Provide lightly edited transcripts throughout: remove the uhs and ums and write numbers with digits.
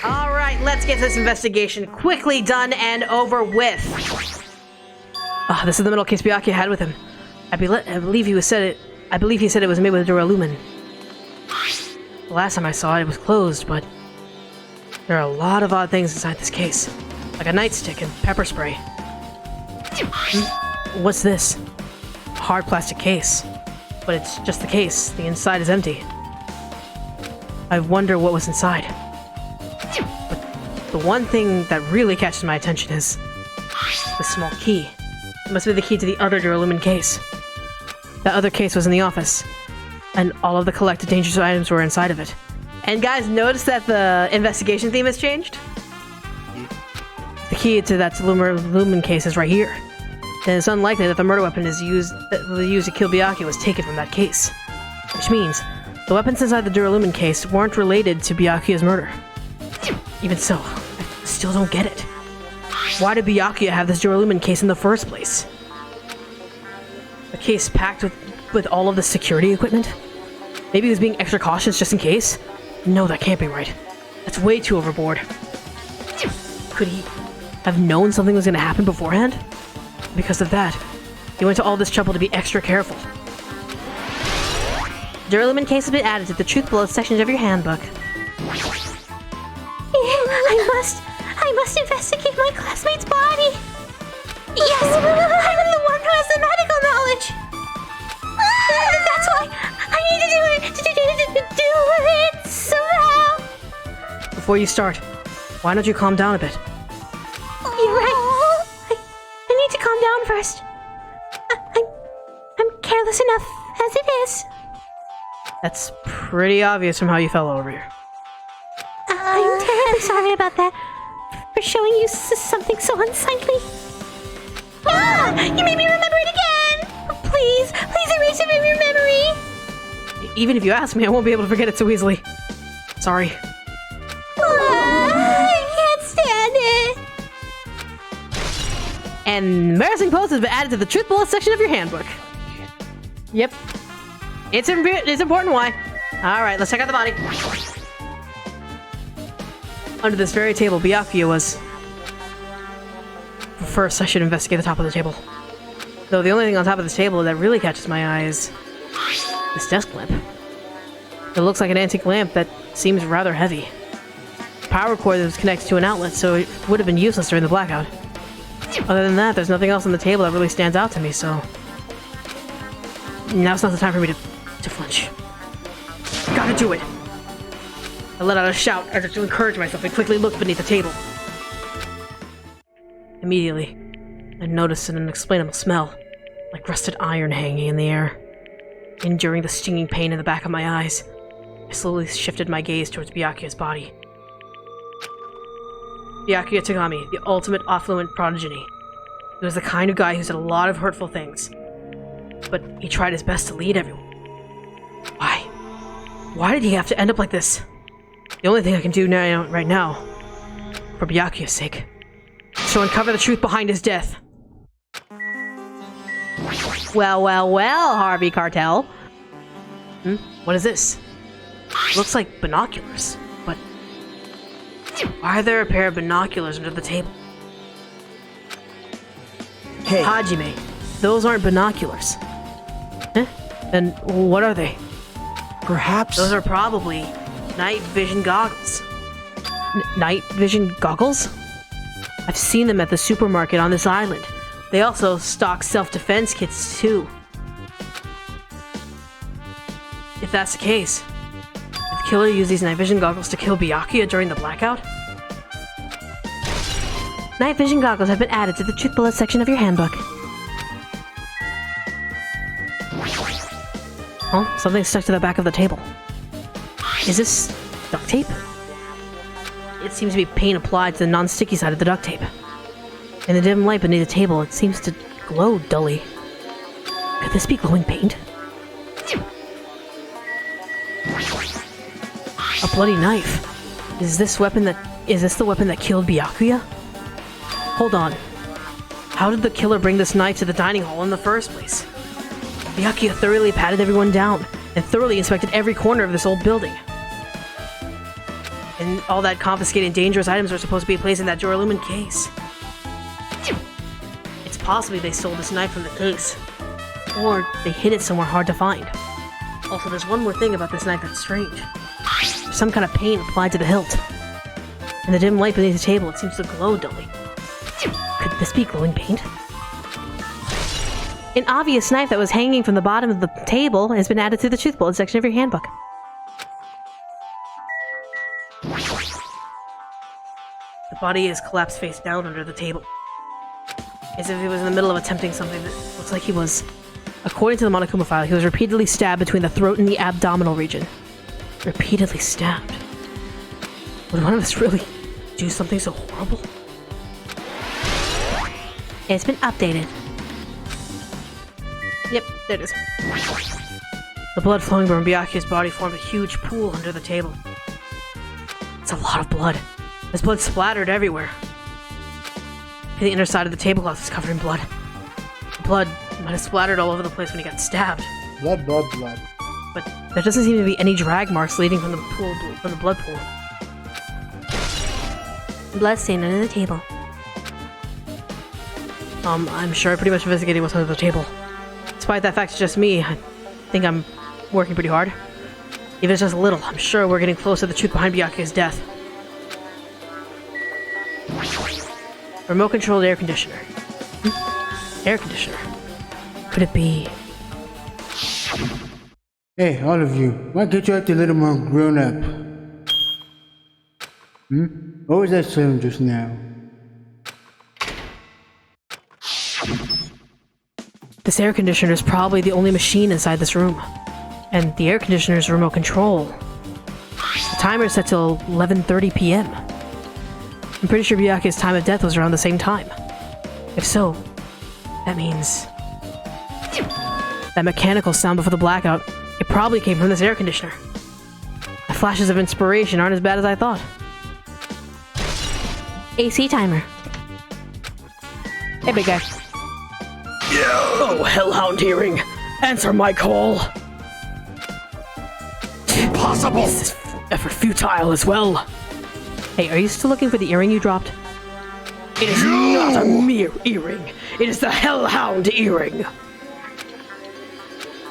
Alright, let's get this investigation quickly done and over with. This is the metal case Byakuya had with him. I believe he said it was made with duralumin. The last time I saw it, it was closed, but there are a lot of odd things inside this case. Like a nightstick and pepper spray. What's this? A hard plastic case. But it's just the case. The inside is empty. I wonder what was inside. But the one thing that really catches my attention is the small key. It must be the key to the other duralumin case. That other case was in the office, and all of the collected dangerous items were inside of it. And guys, notice that the investigation theme has changed? The key to that duralumin case is right here. And it's unlikely that the murder weapon that was used to kill Byakuya was taken from that case. Which means, the weapons inside the duralumin case weren't related to Byakuya's murder. Even so, I still don't get it. Why did Byakuya have this duralumin case in the first place? A case packed with all of the security equipment? Maybe he was being extra cautious just in case? No, that can't be right. That's way too overboard. Could he have known something was going to happen beforehand? Because of that, he went to all this trouble to be extra careful. Duralumin case has been added to the truth below sections of your handbook. I must investigate my classmate's body. Yes, I'm the one who has the medical knowledge. That's why I need to do it somehow. Before you start, why don't you calm down a bit? You're right. I need to calm down first. I'm careless enough as it is. That's pretty obvious from how you fell over here. I'm terribly sorry about that. For showing you something so unsightly. You made me remember it again! Please erase it from your memory! Even if you ask me, I won't be able to forget it so easily. Sorry. I can't stand it! And embarrassing pose has been added to the truth bullet section of your handbook. Yep. It's important why. Alright, let's check out the body. Under this very table, Byakuya was... First, I should investigate the top of the table. Though the only thing on top of this table that really catches my eye is... this desk lamp. It looks like an antique lamp that seems rather heavy. Power cord that was connected to an outlet, so it would have been useless during the blackout. Other than that, there's nothing else on the table that really stands out to me, so... Now's not the time for me to flinch. Gotta do it! I let out a shout as if to encourage myself and quickly looked beneath the table. Immediately, I noticed an unexplainable smell, like rusted iron hanging in the air. Enduring the stinging pain in the back of my eyes, I slowly shifted my gaze towards Byakuya's body. Byakuya Tagami, the ultimate affluent progeny. He was the kind of guy who said a lot of hurtful things, but he tried his best to lead everyone. Why? Why did he have to end up like this? The only thing I can do right now, for Byakuya's sake, is to uncover the truth behind his death. Well, Harvey Cartel. What is this? Looks like binoculars, but why are there a pair of binoculars under the table? Hey. Hajime, those aren't binoculars. Huh? Then what are they? Perhaps... Those are probably night vision goggles. Night vision goggles? I've seen them at the supermarket on this island. They also stock self-defense kits too. If that's the case, did the killer use these night vision goggles to kill Byakuya during the blackout? Night vision goggles have been added to the truth bullet section of your handbook. Oh, something stuck to the back of the table. Is this duct tape? It seems to be paint applied to the non-sticky side of the duct tape. In the dim light beneath the table, it seems to glow dully. Could this be glowing paint? A bloody knife. Is this the weapon that killed Byakuya? Hold on. How did the killer bring this knife to the dining hall in the first place? Byakuya thoroughly patted everyone down and thoroughly inspected every corner of this old building. And all that confiscated dangerous items were supposed to be placed in that Duralumin case. It's possibly they stole this knife from the case. Or they hid it somewhere hard to find. Also, there's one more thing about this knife that's strange. There's some kind of paint applied to the hilt. In the dim light beneath the table, it seems to glow dully. Could this be glowing paint? An obvious knife that was hanging from the bottom of the table has been added to the truth bullet section of your handbook. The body is collapsed face down under the table, as if he was in the middle of attempting something that looks like he was. According to the Monokuma file, he was repeatedly stabbed between the throat and the abdominal region. Repeatedly stabbed. Would one of us really do something so horrible? It's been updated. Yep, there it is. The blood flowing from Byakuya's body formed a huge pool under the table. It's a lot of blood. There's blood splattered everywhere. The inner side of the tablecloth is covered in blood. The blood might have splattered all over the place when he got stabbed. Blood, blood, blood. But there doesn't seem to be any drag marks leading from the blood pool. Blood stain under the table. I'm sure I pretty much investigated what's under the table. Despite that fact, it's just me. I think I'm working pretty hard. If it's just a little, I'm sure we're getting close to the truth behind Byakuya's death. Remote-controlled air conditioner. Air conditioner. Could it be... Hey, all of you, why can't you act a little more grown up? What was that sound just now? This air conditioner is probably the only machine inside this room. And the air conditioner is remote control. The timer is set till 11:30 p.m. I'm pretty sure Byakuya's time of death was around the same time. If so, that means... that mechanical sound before the blackout, it probably came from this air conditioner. The flashes of inspiration aren't as bad as I thought. AC timer. Hey, big guy. Oh, Hellhound Earring! Answer my call! Impossible! Is this effort futile as well? Hey, are you still looking for the earring you dropped? It is not a mere earring. It is the Hellhound Earring.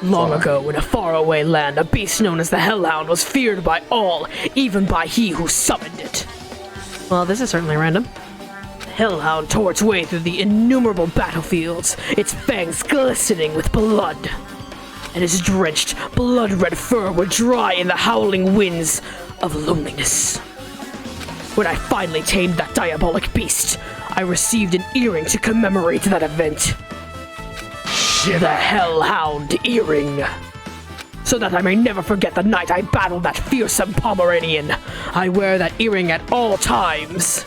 Long ago, in a faraway land, a beast known as the Hellhound was feared by all, even by he who summoned it. Well, this is certainly random. The Hellhound tore its way through the innumerable battlefields, its fangs glistening with blood. And its drenched, blood-red fur would dry in the howling winds of loneliness. When I finally tamed that diabolic beast, I received an earring to commemorate that event. The Hellhound Earring. So that I may never forget the night I battled that fearsome Pomeranian, I wear that earring at all times.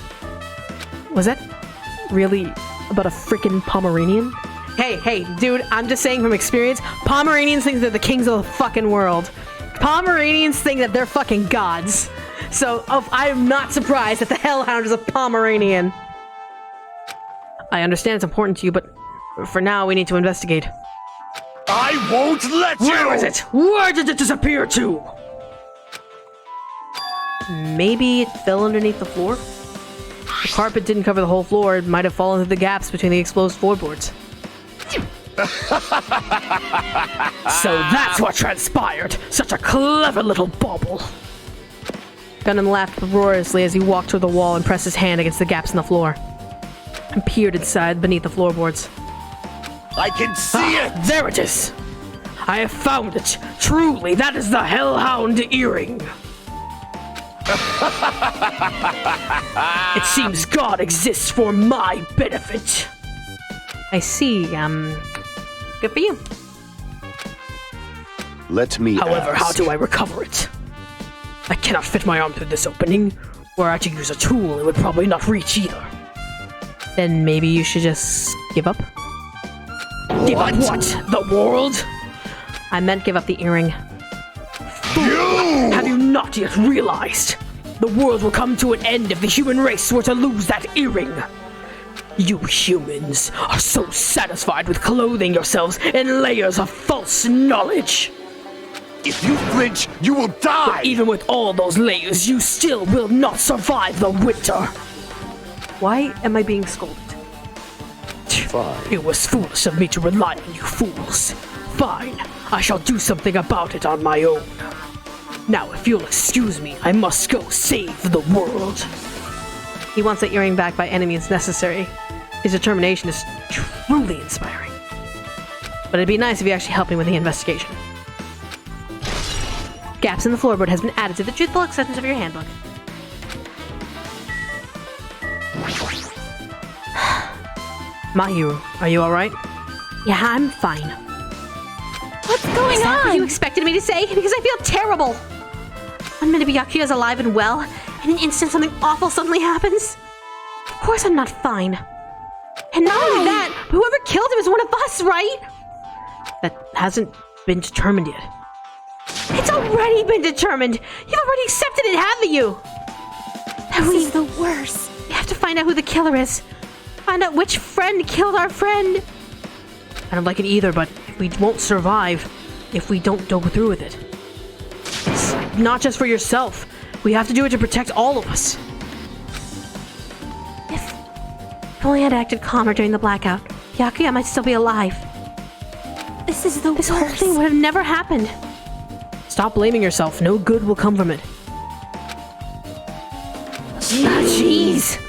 Was that really about a frickin' Pomeranian? Hey, dude, I'm just saying from experience, Pomeranians think they're the kings of the fucking world. Pomeranians think that they're fucking gods. So, I'm not surprised that the Hellhound is a Pomeranian. I understand it's important to you, but for now, we need to investigate. I won't let you! Where is it? Where did it disappear to? Maybe it fell underneath the floor? The carpet didn't cover the whole floor. It might have fallen through the gaps between the exposed floorboards. So that's what transpired! Such a clever little bauble! Gundam laughed uproariously as he walked toward the wall and pressed his hand against the gaps in the floor. And peered inside beneath the floorboards. I can see it! There it is! I have found it! Truly, that is the Hellhound Earring! It seems God exists for my benefit! I see, good for you. Let me However, ask. how do I recover it? I cannot fit my arm through this opening. Were I to use a tool, it would probably not reach either. Then maybe you should just give up? Give up what? The world? I meant give up the earring. Fool! Have you not yet realized? The world will come to an end if the human race were to lose that earring. You humans are so satisfied with clothing yourselves in layers of false knowledge. If you flinch, you will die! Even with all those layers, you still will not survive the winter. Why am I being scolded? Fine. It was foolish of me to rely on you fools. Fine, I shall do something about it on my own. Now, if you'll excuse me, I must go save the world. He wants that earring back by any means necessary. His determination is truly inspiring. But it'd be nice if you actually helped me with the investigation. Gaps in the floorboard has been added to the truthful acceptance of your handbook. Mahiru, are you alright? Yeah, I'm fine. What's going Is that on? what you expected me to say? Because I feel terrible. 1 minute Byakuya is alive and well, and in an instant something awful suddenly happens. Of course I'm not fine. And not only that, whoever killed him is one of us, right? That hasn't been determined yet. It's already been determined! You've already accepted it, haven't you? This is the worst. We have to find out who the killer is. Find out which friend killed our friend. I don't like it either, but we won't survive if we don't go through with it. It's not just for yourself. We have to do it to protect all of us. If only I'd acted calmer during the blackout, Byakuya might still be alive. This is the This whole worst. thing would have never happened. Stop blaming yourself. No good will come from it. Jeez.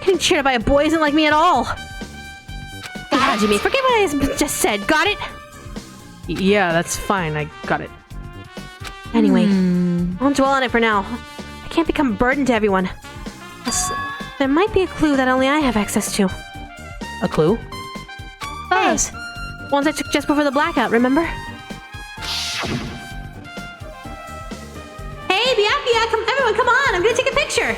Getting cheered by a boy isn't like me at all. Hey, Hajime, forget what I just said. Got it? Yeah, that's fine. I got it. Anyway, I won't dwell on it for now. I can't become a burden to everyone. There might be a clue that only I have access to. A clue? Photos. Ones I took just before the blackout, remember? Hey, Byakuya, everyone, come on! I'm gonna take a picture!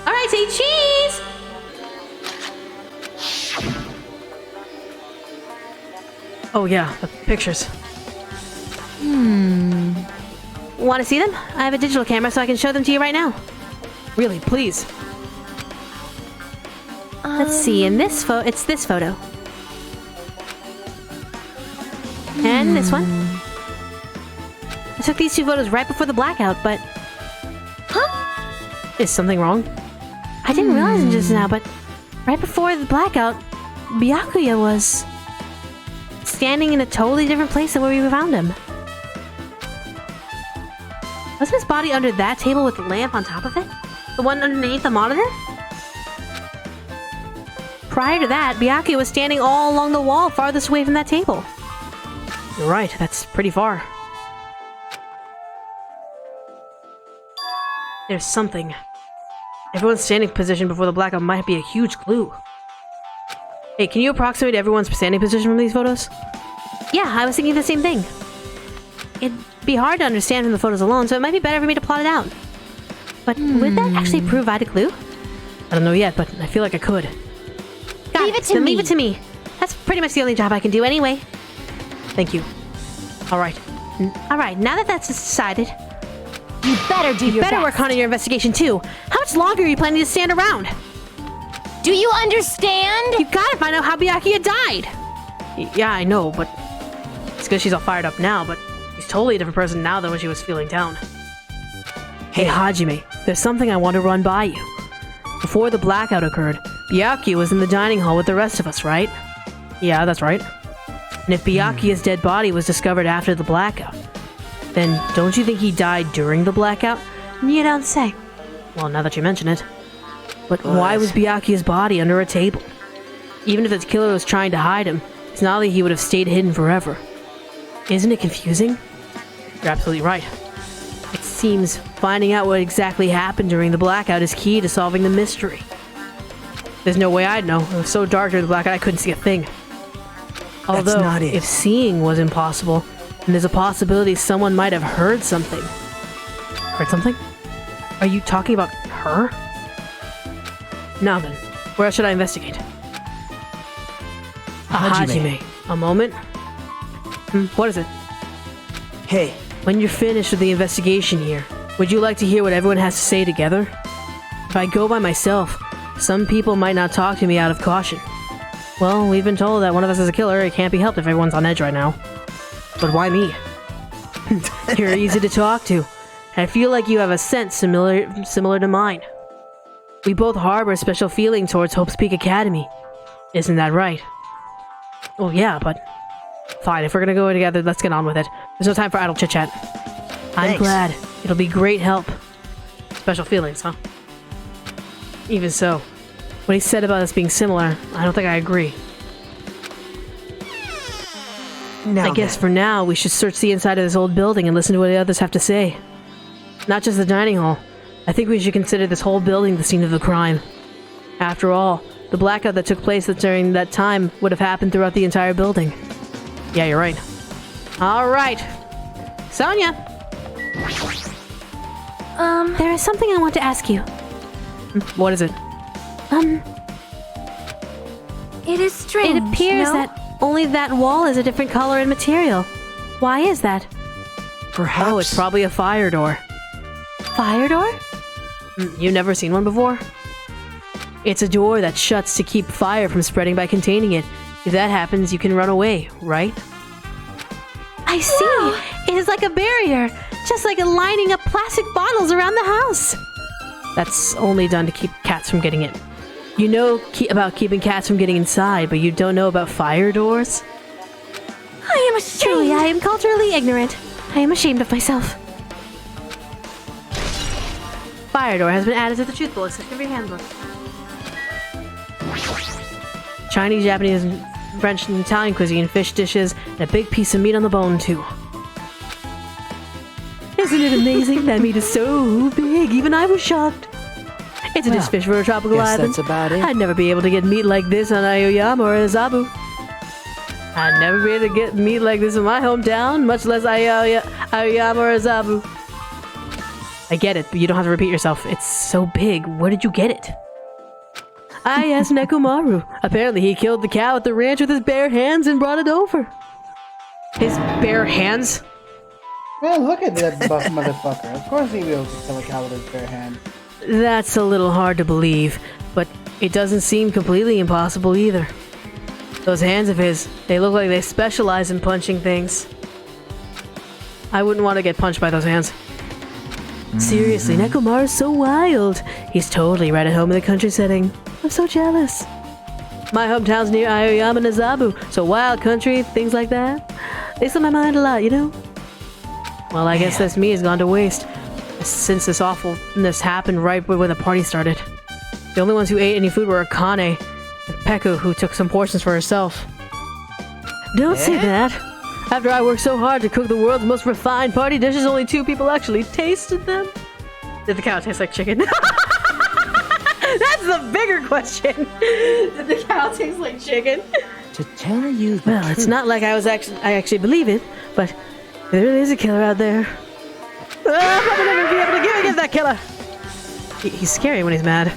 Alright, say cheese! Oh yeah, the pictures. Want to see them? I have a digital camera so I can show them to you right now. Really, please. Let's see, in this it's this photo. And this one. I took these two photos right before the blackout, but... Huh? Is something wrong? I didn't realize it just now, but right before the blackout, Byakuya was standing in a totally different place than where we found him. Wasn't his body under that table with the lamp on top of it? The one underneath the monitor? Prior to that, Byakuya was standing all along the wall farthest away from that table. You're right, that's pretty far. There's something. Everyone's standing position before the blackout might be a huge clue. Hey, can you approximate everyone's standing position from these photos? Yeah, I was thinking the same thing. It'd be hard to understand from the photos alone, so it might be better for me to plot it out. But would that actually provide a clue? I don't know yet, but I feel like I could. Leave it to me. Leave it to me. That's pretty much the only job I can do anyway. Thank you. Alright. Alright, now that that's decided, You better do your better best. work on your investigation too. How much longer are you planning to stand around? Do you understand? You gotta find out how Byakuya died! Yeah, I know, but... It's because she's all fired up now, but she's totally a different person now than when she was feeling down. Hey, Hajime, there's something I want to run by you. Before the blackout occurred, Byakuya was in the dining hall with the rest of us, right? Yeah, that's right. And if Byakuya's dead body was discovered after the blackout, then don't you think he died during the blackout? You don't say. Well, now that you mention it. But why was Byakuya's body under a table? Even if the killer was trying to hide him, it's not like he would have stayed hidden forever. Isn't it confusing? You're absolutely right. It seems finding out what exactly happened during the blackout is key to solving the mystery. There's no way I'd know. It was so dark during the blackout I couldn't see a thing. Although, not it. if seeing was impossible, then there's a possibility someone might have heard something. Heard something? Are you talking about her? Now then, where else should I investigate? Hajime. A moment? What is it? Hey, When you're finished with the investigation here, would you like to hear what everyone has to say together? If I go by myself, some people might not talk to me out of caution. Well, we've been told that one of us is a killer. It can't be helped if everyone's on edge right now. But why me? You're easy to talk to. I feel like you have a sense similar to mine. We both harbor a special feeling towards Hope's Peak Academy. Isn't that right? Well, yeah, but... Fine, if we're gonna go together, let's get on with it. There's no time for idle chit-chat. I'm glad. It'll be great help. Special feelings, huh? Even so, what he said about us being similar, I don't think I agree. I guess for now, we should search the inside of this old building and listen to what the others have to say. Not just the dining hall. I think we should consider this whole building the scene of the crime. After all, the blackout that took place during that time would have happened throughout the entire building. Yeah, you're right. Alright. Sonia! There is something I want to ask you. What is it? It is strange. It appears that only that wall is a different color and material. Why is that? Perhaps. Oh, it's probably a fire door. Fire door? You've never seen one before? It's a door that shuts to keep fire from spreading by containing it. If that happens, you can run away, right? I see. Whoa. It is like a barrier, just like lining up plastic bottles around the house. That's only done to keep cats from getting in. You know about keeping cats from getting inside, but you don't know about fire doors? I am ashamed. Truly, I am culturally ignorant. I am ashamed of myself. Fire door has been added to the truth bullet section of your handbook. Chinese, Japanese, French, and Italian cuisine, fish dishes, and a big piece of meat on the bone, too. Isn't it amazing? That meat is so big, even I was shocked. It's a dish fish for a tropical island. That's about it. I'd never be able to get meat like this on Aoyama or Azabu. I'd never be able to get meat like this in my hometown, much less Aoyama or Azabu. I get it, but you don't have to repeat yourself. It's so big. Where did you get it? I asked Nekomaru. Apparently he killed the cow at the ranch with his bare hands and brought it over. His bare hands? Man, look at that buff motherfucker. Of course he'd be able to kill a cow with his bare hand. That's a little hard to believe, but it doesn't seem completely impossible either. Those hands of his, they look like they specialize in punching things. I wouldn't want to get punched by those hands. Seriously, Nekomaru's so wild. He's totally right at home in the country setting. I'm so jealous. My hometown's near Aoyama and Azabu, so wild country, things like that. They slip my mind a lot, you know? Well, I guess this me has gone to waste, since this awfulness happened right when the party started. The only ones who ate any food were Akane and Peku, who took some portions for herself. Don't say that. After I worked so hard to cook the world's most refined party dishes, only 2 people actually tasted them. Did the cow taste like chicken? That's the bigger question. Did the cow taste like chicken? To tell you the Well, it's not like I actually believe it, but there really is a killer out there. I'll probably never be able to get against that killer. He's scary when he's mad.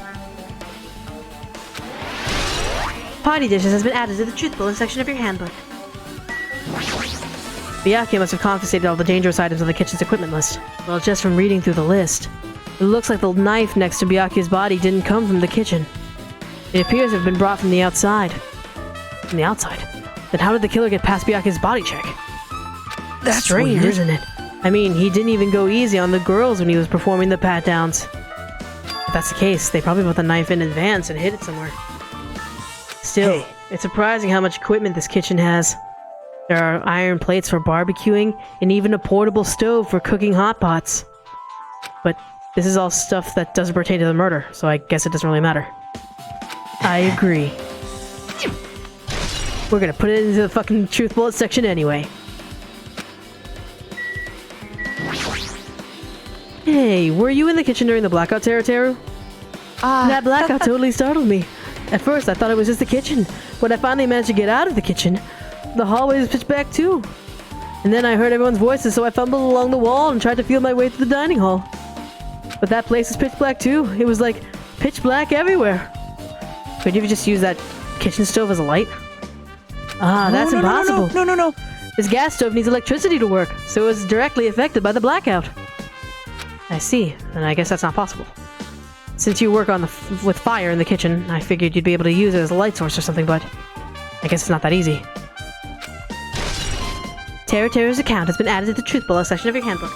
Party dishes has been added to the truth bullet section of your handbook. Byakuya must have confiscated all the dangerous items on the kitchen's equipment list. Well, just from reading through the list, it looks like the knife next to Byakuya's body didn't come from the kitchen. It appears to have been brought from the outside. From the outside? Then how did the killer get past Byakuya's body check? That's strange, weird. Isn't it? I mean, he didn't even go easy on the girls when he was performing the pat-downs. If that's the case, they probably put the knife in advance and hid it somewhere. Still, it's surprising how much equipment this kitchen has. There are iron plates for barbecuing, and even a portable stove for cooking hot pots. But this is all stuff that doesn't pertain to the murder, so I guess it doesn't really matter. I agree. We're gonna put it into the fucking truth bullet section anyway. Hey, were you in the kitchen during the blackout, Teru? That blackout totally startled me. At first, I thought it was just the kitchen. When I finally managed to get out of the kitchen, the hallway was pitch black too. And then I heard everyone's voices, so I fumbled along the wall and tried to feel my way through the dining hall. But that place is pitch black too. It was like pitch black everywhere. Could you just use that kitchen stove as a light? That's impossible. No. This gas stove needs electricity to work, so it was directly affected by the blackout. I see, and I guess that's not possible. Since you work with fire in the kitchen, I figured you'd be able to use it as a light source or something, but I guess it's not that easy. Terra's account has been added to the truth below section of your handbook.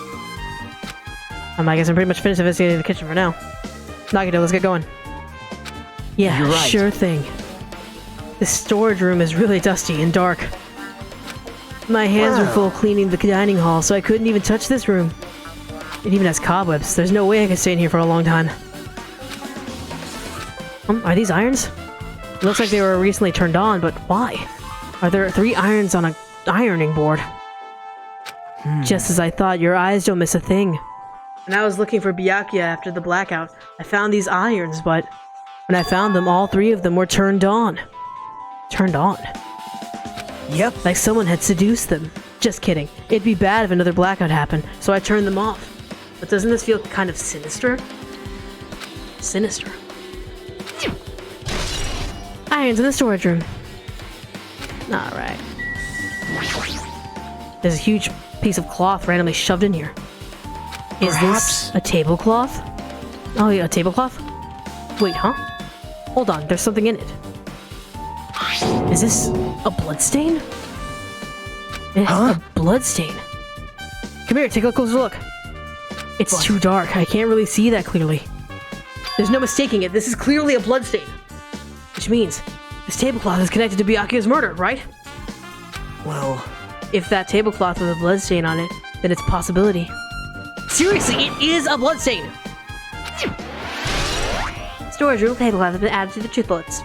I guess I'm pretty much finished investigating the kitchen for now. Nagito, let's get going. Yeah, You're right. Sure thing. This storage room is really dusty and dark. My hands were full cleaning the dining hall, so I couldn't even touch this room. It even has cobwebs. There's no way I could stay in here for a long time. Are these irons? It looks like they were recently turned on, but why? Are there 3 irons on an ironing board? Just as I thought, your eyes don't miss a thing. When I was looking for Byakuya after the blackout, I found these irons, but when I found them, all 3 of them were turned on. Turned on? Yep. Like someone had seduced them. Just kidding. It'd be bad if another blackout happened, so I turned them off. But doesn't this feel kind of sinister? Sinister. Irons in the storage room. Alright. There's a huge piece of cloth randomly shoved in here. Is this a tablecloth? Oh yeah, a tablecloth? Wait, huh? Hold on, there's something in it. Is this a bloodstain? A bloodstain. Come here, take a closer look. It's too dark. I can't really see that clearly. There's no mistaking it. This is clearly a bloodstain. Which means this tablecloth is connected to Byakuya's murder, right? Well, if that tablecloth with a bloodstain on it, then it's a possibility. Seriously, it is a bloodstain! Storage room tablecloth has been added to the truth bullets.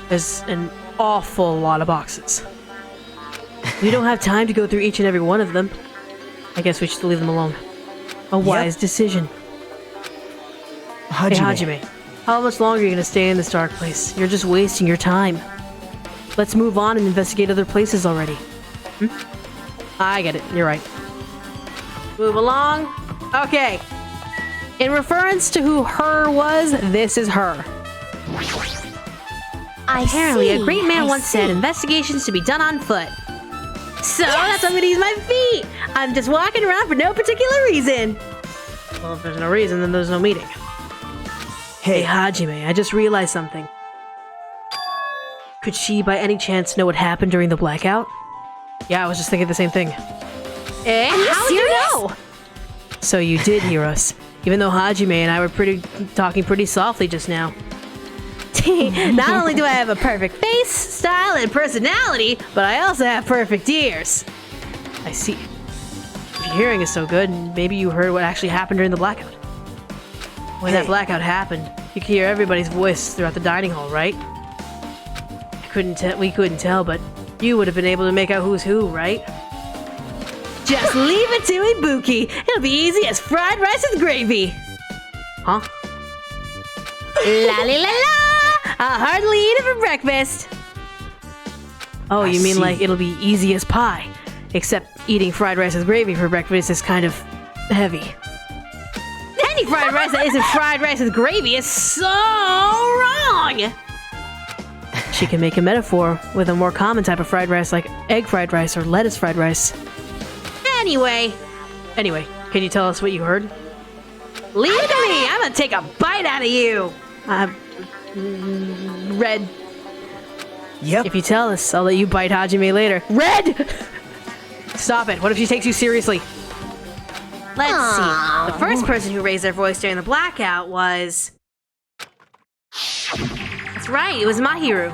There's an awful lot of boxes. We don't have time to go through each and every one of them. I guess we should leave them alone. A wise decision. Hajime. Hey, Hajime, how much longer are you going to stay in this dark place? You're just wasting your time. Let's move on and investigate other places already. I get it. You're right. Move along. Okay. In reference to who her was, this is her. Apparently, a great man once said investigations should be done on foot. So that's why I'm going to use my feet. I'm just walking around for no particular reason. Well, if there's no reason, then there's no meeting. Hey, Hajime, I just realized something. Could she, by any chance, know what happened during the blackout? Yeah, I was just thinking the same thing. How do you know? So you did hear us, even though Hajime and I were talking pretty softly just now. Not only do I have a perfect face, style, and personality, but I also have perfect ears. I see. If your hearing is so good, maybe you heard what actually happened during the blackout. When that blackout happened, you could hear everybody's voice throughout the dining hall, right? We couldn't tell, but you would have been able to make out who's who, right? Just leave it to Ibuki. It'll be easy as fried rice with gravy. Huh? La la la la! I'll hardly eat it for breakfast. Oh, you mean like it'll be easy as pie? Except eating fried rice with gravy for breakfast is kind of heavy. Any fried rice that isn't fried rice with gravy is so wrong! She can make a metaphor with a more common type of fried rice like egg fried rice or lettuce fried rice. Anyway, can you tell us what you heard? Leave it to me! I'm gonna take a bite out of you! Red. Yep. If you tell us, I'll let you bite Hajime later. Red! Stop it. What if she takes you seriously? Let's see. The first person who raised their voice during the blackout was... That's right, it was Mahiru.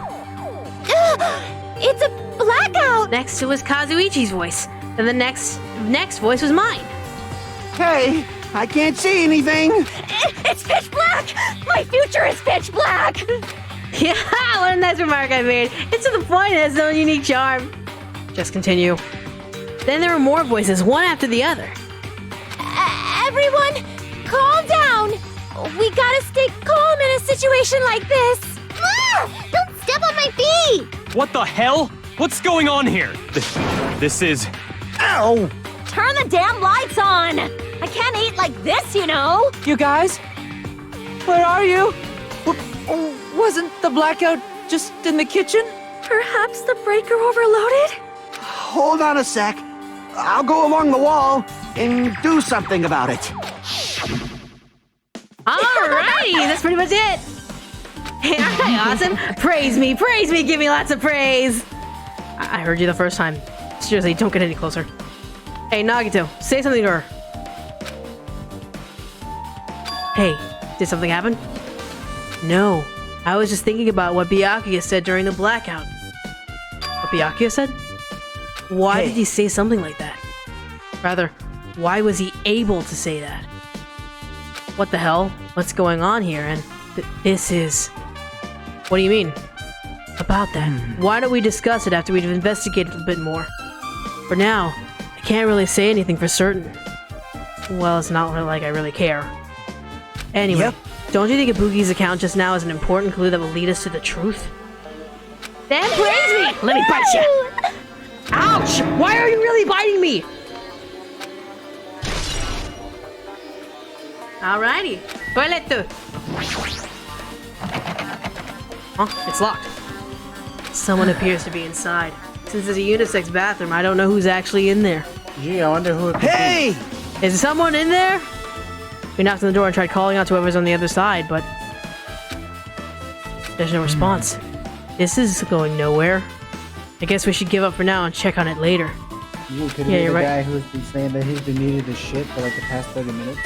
It's a blackout! Next it was Kazuichi's voice. Then the next voice was mine. Hey, I can't see anything. It's pitch black! My future is pitch black! Yeah, what a nice remark I made. It's to the point, it has no unique charm. Just continue. Then there were more voices, one after the other. Everyone, calm down! We gotta stay calm in a situation like this! Don't step on my feet! What the hell? What's going on here? This is... Ow! Turn the damn lights on! I can't eat like this, you know! You guys? Where are you? Wasn't the blackout just in the kitchen? Perhaps the breaker overloaded? Hold on a sec. I'll go along the wall and do something about it. Alrighty, that's pretty much it. Hey, aren't I awesome? Praise me, give me lots of praise. I heard you the first time. Seriously, don't get any closer. Hey, Nagito, say something to her. Hey, did something happen? No, I was just thinking about what Byakuya said during the blackout. What Byakuya said? Why did he say something like that? Rather, why was he able to say that? What the hell? What's going on here? And this is... What do you mean? About that. Why don't we discuss it after we've investigated a bit more? For now, I can't really say anything for certain. Well, it's not like I really care. Anyway, don't you think Ibuki's account just now is an important clue that will lead us to the truth? Then praise me! Let me bite you! Ouch! Why are you really biting me? Alrighty. Toilet. Huh? It's locked. Someone appears to be inside. Since it's a unisex bathroom, I don't know who's actually in there. Gee, I wonder who it could be. Hey! Is someone in there? We knocked on the door and tried calling out to whoever's on the other side, but there's no response. This is going nowhere. I guess we should give up for now and check on it later. You could Yeah, be you're the right. guy who's been saying that he's been needed as shit for like the past 30 minutes.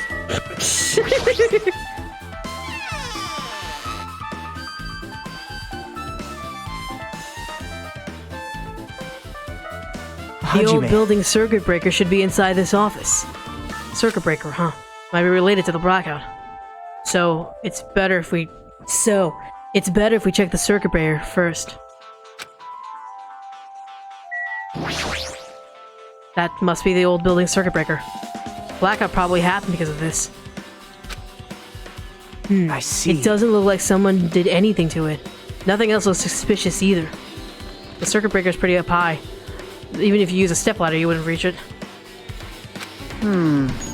The old building circuit breaker should be inside this office. Circuit breaker, huh? Might be related to the blackout. So it's better if we check the circuit breaker first. That must be the old building circuit breaker. Blackout probably happened because of this. I see. It doesn't look like someone did anything to it. Nothing else looks suspicious either. The circuit breaker's pretty up high. Even if you use a stepladder, you wouldn't reach it.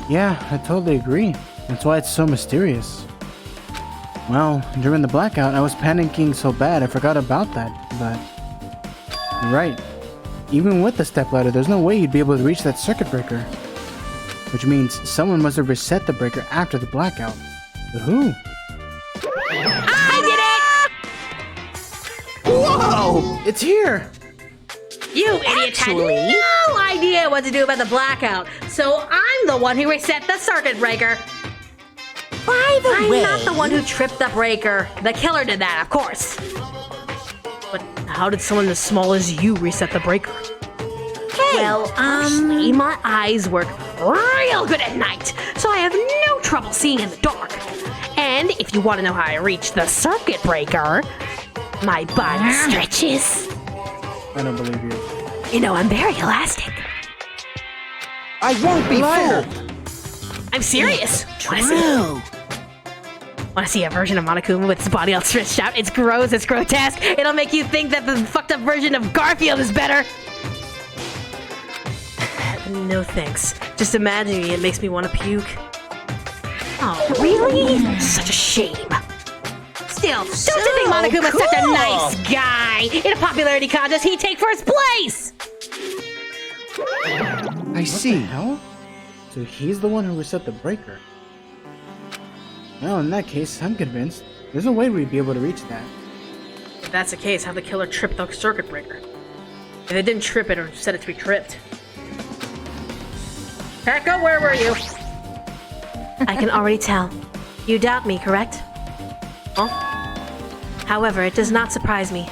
Yeah, I totally agree. That's why it's so mysterious. Well, during the blackout, I was panicking so bad I forgot about that, but... You're right. Even with the stepladder, there's no way you'd be able to reach that circuit breaker. Which means someone must have reset the breaker after the blackout. But who? I did it! Whoa! It's here! You idiot had no idea what to do about the blackout, so I'm the one who reset the circuit breaker. By the I'm way, not the one who tripped the breaker. The killer did that, of course. But how did someone as small as you reset the breaker? well, Actually, my eyes work real good at night, so I have no trouble seeing in the dark. And if you want to know how I reached the circuit breaker, my body stretches. I don't believe you. You know, I'm very elastic. I won't be fooled. I'm serious. Want to see a version of Monokuma with his body all stretched out? It's gross, it's grotesque. It'll make you think that the fucked up version of Garfield is better. No thanks. Just imagining it makes me want to puke. Oh, really? Such a shame. Still, don't you think Monokuma's such a nice guy? In a popularity contest, he'd take first place! I see. Hell? So he's the one who reset the breaker. Well, in that case, I'm convinced. There's no way we'd be able to reach that. If that's the case, how the killer tripped the circuit breaker? If they didn't trip it or set it to be tripped. Pekka, where were you? I can already tell. You doubt me, correct? Huh? However, it does not surprise me.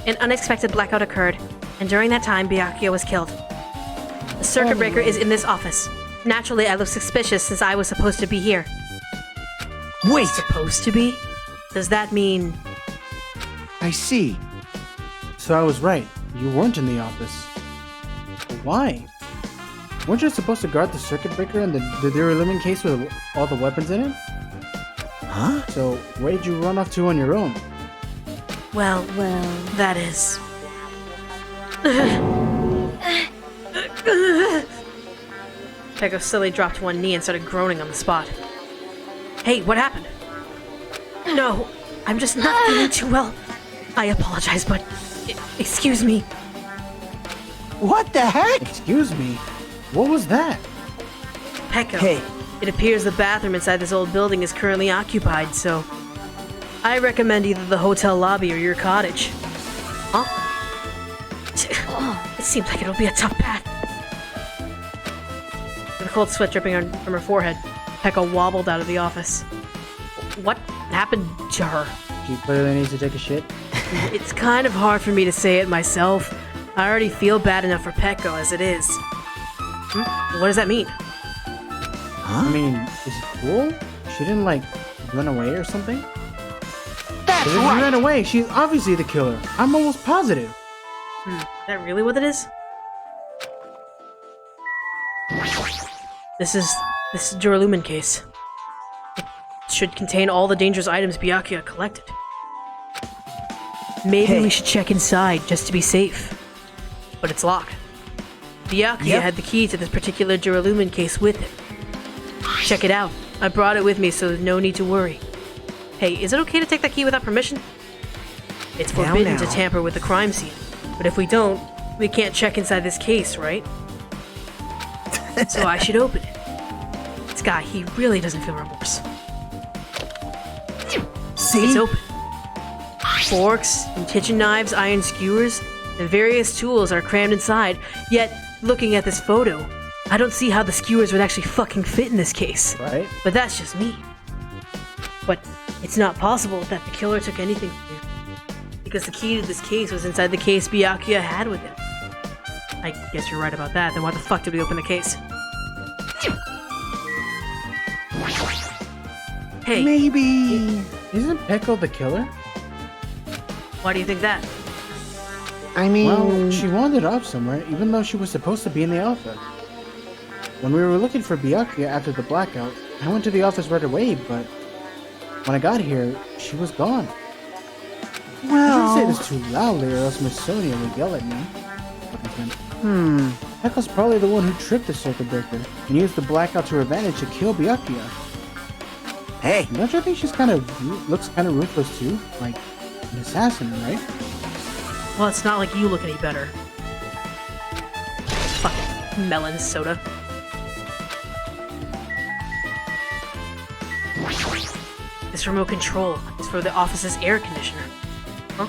An unexpected blackout occurred, and during that time, Byakuya was killed. The circuit breaker is in this office. Naturally, I look suspicious since I was supposed to be here. Wait! Supposed to be? Does that mean... I see. So I was right. You weren't in the office. But why? Weren't you supposed to guard the circuit breaker and the derailment case with all the weapons in it? Huh? So where did you run off to on your own? Well, that is... Pekka slowly dropped to one knee and started groaning on the spot. Hey, what happened? No, I'm just not feeling too well. I apologize, but... excuse me. What the heck? Excuse me? What was that? Pekka, Hey. it appears the bathroom inside this old building is currently occupied, so... I recommend either the hotel lobby or your cottage. Huh? It seems like it'll be a tough path. With a cold sweat dripping from her forehead, Pekka wobbled out of the office. What happened to her? She clearly needs to take a shit. It's kind of hard for me to say it myself. I already feel bad enough for Pekka as it is. What does that mean? I mean, is it cool? She didn't, like, run away or something? That's If she right. ran away, she's obviously the killer. I'm almost positive. Is that really what it is? This is the Duralumin case. It should contain all the dangerous items Byakuya collected. Maybe we should check inside just to be safe. But it's locked. Byakuya had the key to this particular Duralumin case with him. Check it out. I brought it with me, so there's no need to worry. Hey, is it okay to take that key without permission? It's forbidden to tamper with the crime scene. But if we don't, we can't check inside this case, right? So I should open it. This guy, he really doesn't feel remorse. See? It's open. Forks and kitchen knives, iron skewers, and various tools are crammed inside, yet, looking at this photo, I don't see how the skewers would actually fucking fit in this case. Right? But that's just me. But it's not possible that the killer took anything from here. Because the key to this case was inside the case Byakuya had with him. I guess you're right about that, then why the fuck did we open the case? Hey, Maybe. Isn't Pekko the killer? why do you think that? I mean. Well, she wandered off somewhere, even though she was supposed to be in the office. When we were looking for Byakuya after the blackout, I went to the office right away, but when I got here, she was gone. I well. shouldn't say this too loudly, or else Miss Sonia will yell at me. Pekka's probably the one who tricked the circuit breaker and used the blackout to her advantage to kill Byakuya. Hey. Don't you think she's looks kind of ruthless too? Like an assassin, right? Well, it's not like you look any better. Fucking melon soda. This remote control is for the office's air conditioner. Huh?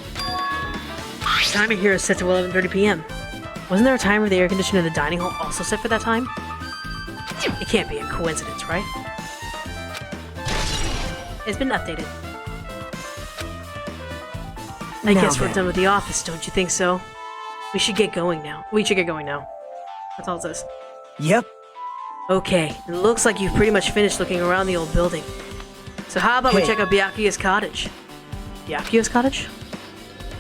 The timer here is set to 11:30 p.m. Wasn't there a timer for the air conditioner in the dining hall also set for that time? It can't be a coincidence, right? It's been updated. I Now guess we're then. done with the office, don't you think so? We should get going now. That's all it says. Yep. Okay, it looks like you've pretty much finished looking around the old building. So how about we Hey. check out Byakuya's cottage? Byakuya's cottage?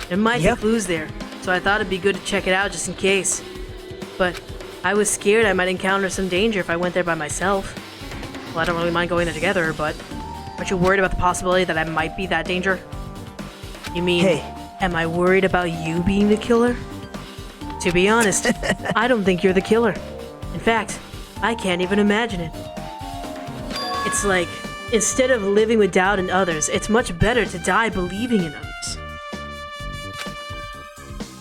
There might Yep. be clues there, so I thought it'd be good to check it out just in case. But I was scared I might encounter some danger if I went there by myself. Well, I don't really mind going there together, but aren't you worried about the possibility that I might be that danger? You mean, Hey. am I worried about you being the killer? To be honest, I don't think you're the killer. In fact, I can't even imagine it. It's like, instead of living with doubt in others, it's much better to die believing in others.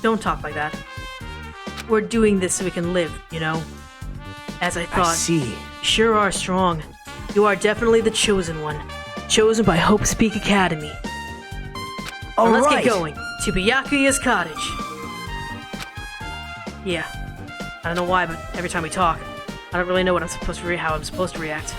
Don't talk like that. We're doing this so we can live, you know? As I thought, I see. you sure are strong. You are definitely the chosen one. Chosen by Hope Speak Academy. All Now let's right. get going to Byakuya's cottage. Yeah, I don't know why, but every time we talk, I don't really know what I'm supposed to how I'm supposed to react.